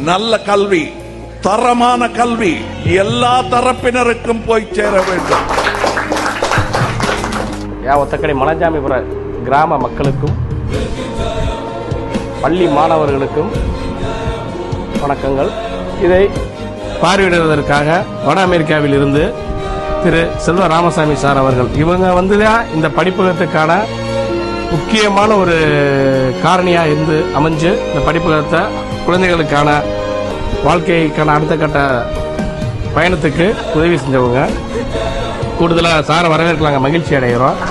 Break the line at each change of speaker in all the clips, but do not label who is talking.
நல்ல கல்வி, தரமான கல்வி எல்லா தரப்பினருக்கும் போய் சேர வேண்டும்.
ஒத்தக்கடை மலஞ்சாமிபுர கிராம மக்களுக்கும் பள்ளி மாணவர்களுக்கும் வணக்கங்கள். இதை பார்வையிடுவதற்காக வட அமெரிக்காவில் இருந்து திரு செல்வ ராமசாமி சார் அவர்கள் இவங்க வந்துதான் இந்த படிப்பகத்துக்கான முக்கியமான ஒரு காரணியா இருந்து அமைஞ்சு இந்த படிப்பகத்தை குழந்தைகளுக்கான வாழ்க்கைக்கான அடுத்த கட்ட பயணத்துக்கு உதவி செஞ்சவங்க. கூடுதலாக சாரை வரவேற்கலாங்க, மகிழ்ச்சி அடைகிறோம்.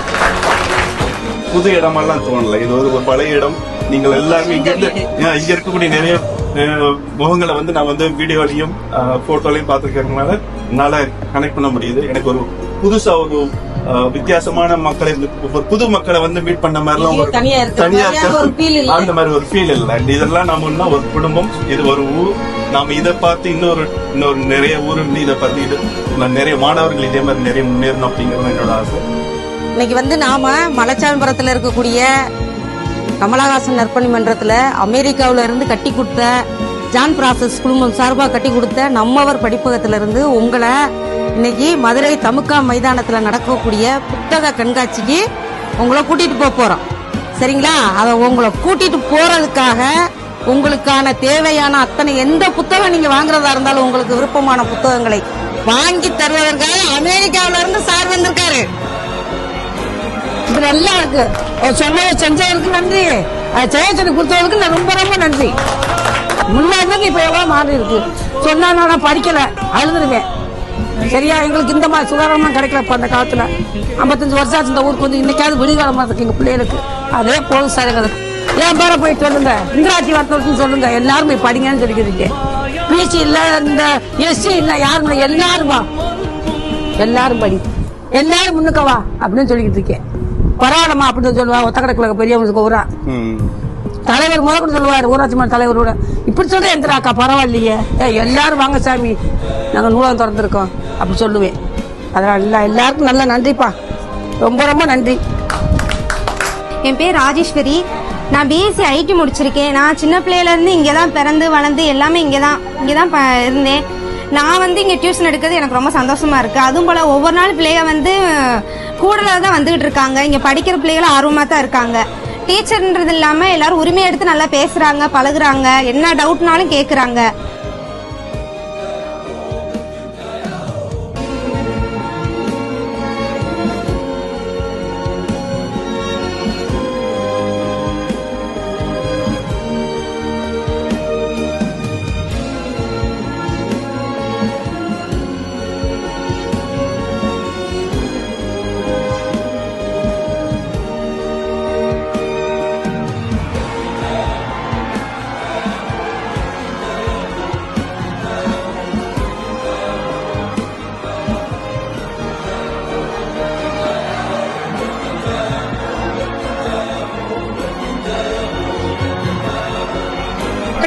புது இடமெல்லாம் தோணல, இது ஒரு பழைய இடம். நீங்கள் எல்லாருமே இங்க இருக்கக்கூடிய நிறைய முகங்களை நான் வீடியோலையும் போட்டோலையும் பார்த்துருக்கிறதுனால என்னால கனெக்ட் பண்ண முடியுது. எனக்கு ஒரு புதுசா ஒரு வித்தியாசமான மக்களை, புது மக்களை மீட் பண்ண மாதிரிலாம் ஒரு தனியா அந்த மாதிரி ஒரு ஃபீல் இல்லை. இதெல்லாம் நம்ம ஒரு குடும்பம், இது ஒரு ஊர். நாம இதை பார்த்து இன்னொரு நிறைய ஊர் இதை பார்த்து இது நிறைய மாணவர்கள் இதே மாதிரி நிறைய முன்னேறணும் அப்படிங்கிறது என்னோட ஆசை.
இன்னைக்கு நாம மலைச்சாமிபுரத்துல இருக்கக்கூடிய கமலஹாசன் நற்பணி மன்றத்துல அமெரிக்காவில இருந்து கட்டி கொடுத்த ஜான் பிராசஸ் குழுமம் சார்பாக கட்டி கொடுத்த நம்மவர் படிப்பகத்திலிருந்து உங்களை இன்னைக்கு மதுரை தமுக்கா மைதானத்துல நடக்கக்கூடிய புத்தக கண்காட்சிக்கு உங்களை கூட்டிட்டு போறோம். சரிங்களா? அதை உங்களை கூட்டிட்டு போறதுக்காக உங்களுக்கான தேவையான அத்தனை எந்த புத்தகம் நீங்க வாங்குறதா இருந்தாலும் உங்களுக்கு விருப்பமான புத்தகங்களை வாங்கி தருவதற்காக அமெரிக்காவில இருந்து சார் வந்திருக்காரு. இது நல்லா இருக்கு. செஞ்சவருக்கு நன்றி, ஜெயச்சனை கொடுத்தவருக்கு நான் ரொம்ப ரொம்ப நன்றி. முன்னாடி இப்ப எவ்வளவு மாறி இருக்கு. சொன்னா நான் படிக்கல, அழுதுருவேன். சரியா? எங்களுக்கு இந்த மாதிரி சுகாதாரமா கிடைக்கலப்ப அந்த காலத்துல. 55 வருஷம் ஆச்சு இந்த ஊருக்கு இன்னைக்காவது விடிகாலமா இருக்கு எங்க பிள்ளைகளுக்கு. அதே போதும் சார் எங்களுக்கு. என் பேரை போய் சொல்லுங்க, இந்திராட்சி வார்த்தை சொல்லுங்க, எல்லாரும் போய் படிங்கன்னு சொல்லிக்கிறீங்க. பிசி இல்ல, இந்த எஸ்சி இல்ல, யாரும் எல்லாரும் எல்லாரும் படி, எல்லாரும் முன்னுக்கவா அப்படின்னு சொல்லிக்கிட்டு இருக்கேன். பரவாயில்லமா அப்படின்னு சொல்லுவா. ஒத்தக்கடை பெரியவங்களுக்கு ஊரா தலைவர் முதல் சொல்லுவாரு, ஊராட்சி மன்ற தலைவரோட இப்படி சொல்ற எந்திராக்கா பரவாயில்லையே, எல்லாரும் வாங்க சாமி, நாங்க நூலகம் திறந்திருக்கோம் அப்படி சொல்லுவேன். அதனால எல்லாருக்கும் நல்ல நன்றிப்பா, ரொம்ப ரொம்ப நன்றி.
என் பேர் ராஜேஸ்வரி. நான் பிஎஸ்சி ஐடி முடிச்சிருக்கேன். நான் சின்ன பிள்ளையில இருந்து இங்கதான் பிறந்து வளர்ந்து எல்லாமே இங்கதான் இருந்தேன். நான் இங்க டியூஷன் எடுக்கிறது எனக்கு ரொம்ப சந்தோஷமா இருக்கு. அதுவும் போல ஒவ்வொரு நாள் பிள்ளைங்க கூடுதலாக தான் வந்துகிட்டு இருக்காங்க. இங்க படிக்கிற பிள்ளைகளும் ஆர்வமா தான் இருக்காங்க. டீச்சர்ன்றது இல்லாம எல்லாரும் உரிமை எடுத்து நல்லா பேசுறாங்க, பழகுறாங்க, என்ன டவுட்னாலும் கேக்குறாங்க.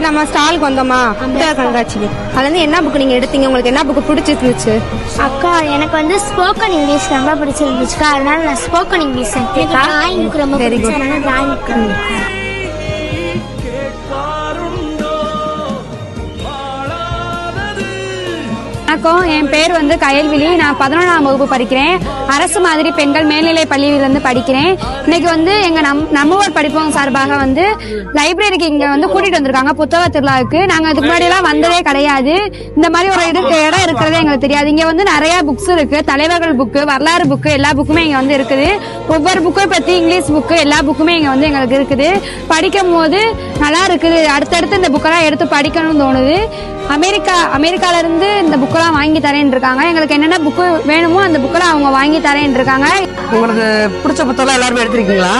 நம்ம ஸ்டாலுக்கு வந்தோமா புத்தக கண்காட்சிக்கு, அதுல என்ன புக் நீங்க எடுத்தீங்க? உங்களுக்கு என்ன புக் பிடிச்சிருந்துச்சு?
அக்கா எனக்கு ஸ்போக்கன் இங்கிலீஷ் ரொம்ப பிடிச்சிருந்துச்சுக்கா, அதனால நான் ஸ்போக்கன் இங்கிலீஷ் எடுத்தேன். எனக்கு ரொம்ப பிடிச்சதுனால டிராயிங்.
வணக்கம், என் பேர் கயல்விழி. நான் 11ஆம் வகுப்பு படிக்கிறேன். அரசு மாதிரி பெண்கள் மேல்நிலை பள்ளியிலிருந்து படிக்கிறேன். இன்னைக்கு எங்க நம்மவர் படிப்பவங்க சார்பாக லைப்ரரிக்கு இங்க கூட்டிட்டு வந்திருக்காங்க புத்தக திருவிழாவுக்கு. நாங்க அதுக்கு முன்னாடி எல்லாம் வந்ததே கிடையாது. இந்த மாதிரி ஒரு இடம் இருக்கிறதே எங்களுக்கு தெரியாது. இங்க நிறைய புக்ஸ் இருக்கு, தலைவர்கள் புக்கு, வரலாறு புக்கு, எல்லா புக்குமே இங்க இருக்குது. ஒவ்வொரு புக்கை பத்தி இங்கிலீஷ் புக்கு எல்லா புக்குமே இங்க எங்களுக்கு இருக்குது. படிக்கும் போது நல்லா இருக்குது. அடுத்தடுத்து இந்த புக்கெல்லாம் எடுத்து படிக்கணும்னு தோணுது. அமெரிக்கால இருந்து இந்த புக்கெல்லாம் வாங்கி தரேன் இருக்காங்க. எங்களுக்கு என்னென்ன புக்கு வேணுமோ அந்த புக்கெல்லாம் அவங்க வாங்கி தரேன் இருக்காங்க.
உங்களுக்கு பிடிச்ச புத்தகம் எல்லாருமே எடுத்திருக்கீங்களா?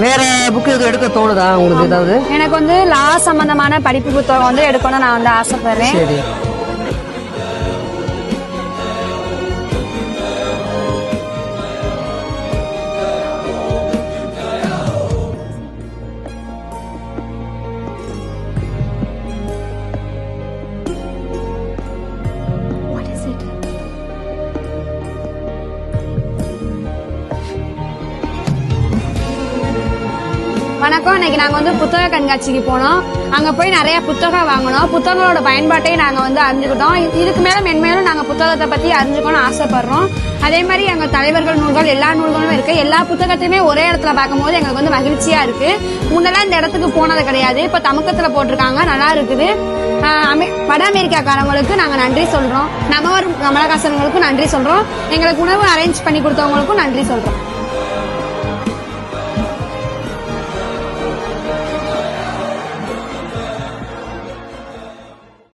வேற புக்கு எதுவும் எடுக்க தோணுதா உங்களுக்கு? ஏதாவது
எனக்கு லா சம்பந்தமான படிப்பு புத்தகம் எடுக்கணும் நான் ஆசைப்படுறேன்.
சரி.
வணக்கம். இன்னைக்கு நாங்க வந்து புத்தக கண்காட்சிக்கு போனோம். அங்க போய் நிறைய புத்தகம் வாங்கினோம். புத்தகங்களோட பயன்பாட்டை நாங்க வந்து அறிஞ்சுக்கிட்டோம். இதுக்கு மேல மென்மேலும் நாங்க புத்தகத்தை பத்தி அறிஞ்சுக்கணும்னு ஆசைப்படுறோம். அதே மாதிரி எங்க தலைவர்கள் நூல்கள் எல்லா நூல்களும் இருக்கு. எல்லா புத்தகத்தையுமே ஒரே இடத்துல பார்க்கும்போது எங்களுக்கு வந்து மகிழ்ச்சியா இருக்கு. முன்னெல்லாம் இந்த இடத்துக்கு போனது கிடையாது. இப்ப தமக்கத்துல போட்டிருக்காங்க, நல்லா இருக்குது. வட அமெரிக்காக்காரங்களுக்கு நாங்க நன்றி சொல்றோம். நம்மவர் கமலஹாசன்களுக்கும் நன்றி சொல்றோம். எங்களுக்கு உணவு அரேஞ்ச் பண்ணி கொடுத்தவங்களுக்கும் நன்றி சொல்றோம்.